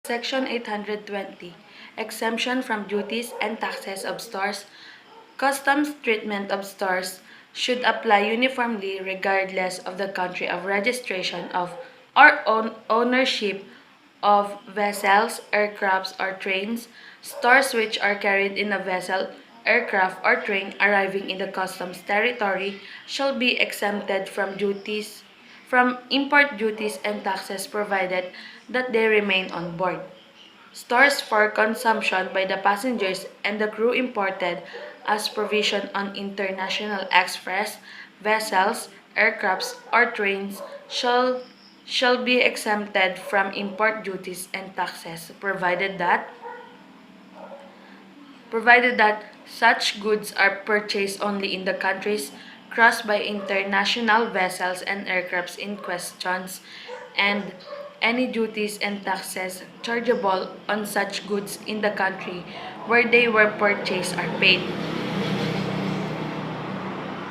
Section 820. Exemption from duties and taxes of stores. Customs treatment of stores should apply uniformly regardless of the country of registration of or ownership of vessels, aircrafts, or trains. Stores which are carried in a vessel, aircraft, or train arriving in the customs territory shall be exempted from import duties and taxes provided that they remain on board. Stores for consumption by the passengers and the crew imported as provision on international express vessels, aircrafts, or trains shall be exempted from import duties and taxes provided that such goods are purchased only in the countries crossed by international vessels and aircrafts in questions, and any duties and taxes chargeable on such goods in the country where they were purchased are paid.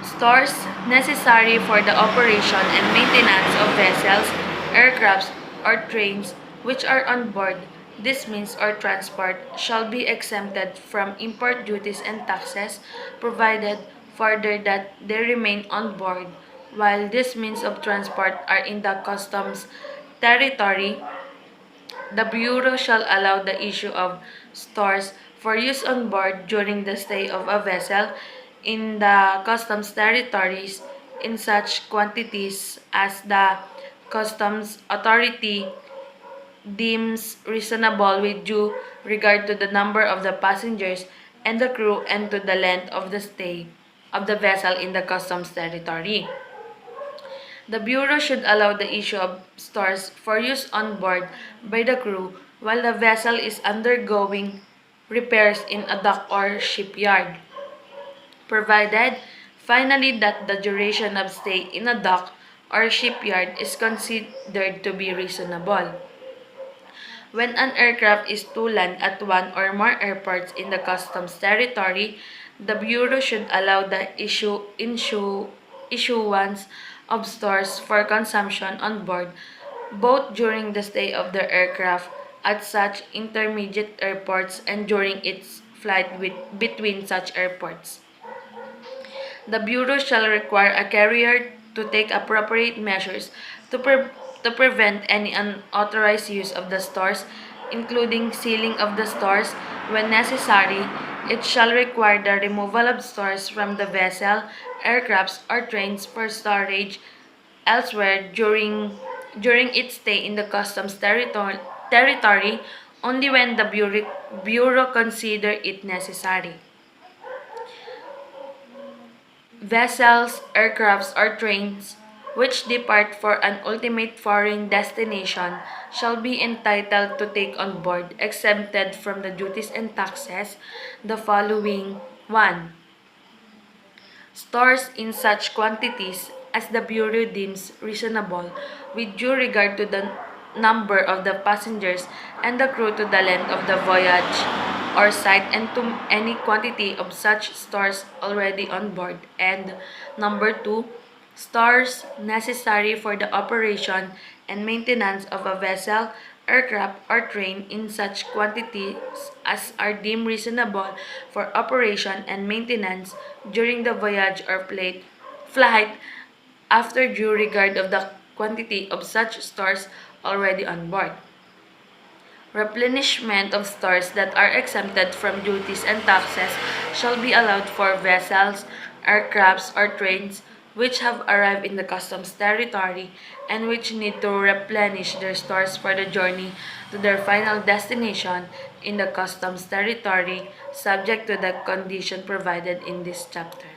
Stores necessary for the operation and maintenance of vessels, aircrafts, or trains which are on board this means or transport shall be exempted from import duties and taxes, provided further that they remain on board while these means of transport are in the customs territory. The Bureau shall allow the issue of stores for use on board during the stay of a vessel in the customs territories in such quantities as the customs authority deems reasonable with due regard to the number of the passengers and the crew and to the length of the stay of the vessel in the customs territory. The Bureau should allow the issue of stores for use on board by the crew while the vessel is undergoing repairs in a dock or shipyard, provided, finally, that the duration of stay in a dock or shipyard is considered to be reasonable. When an aircraft is to land at one or more airports in the customs territory, the Bureau should allow the issuance of stores for consumption on board, both during the stay of the aircraft at such intermediate airports and during its flight between such airports. The Bureau shall require a carrier to take appropriate measures to prevent any unauthorized use of the stores, including sealing of the stores when necessary. It shall require the removal of stores from the vessel, aircrafts, or trains for storage elsewhere during its stay in the customs territory only when the Bureau consider it necessary. Vessels, aircrafts, or trains which depart for an ultimate foreign destination shall be entitled to take on board, exempted from the duties and taxes, the following: 1. Stores in such quantities as the Bureau deems reasonable, with due regard to the number of the passengers and the crew, to the length of the voyage or site, and to any quantity of such stores already on board. And number 2, stores necessary for the operation and maintenance of a vessel, aircraft, or train in such quantities as are deemed reasonable for operation and maintenance during the voyage or flight, after due regard of the quantity of such stores already on board. Replenishment of stores that are exempted from duties and taxes shall be allowed for vessels, aircrafts, or trains which have arrived in the customs territory and which need to replenish their stores for the journey to their final destination in the customs territory, subject to the condition provided in this chapter.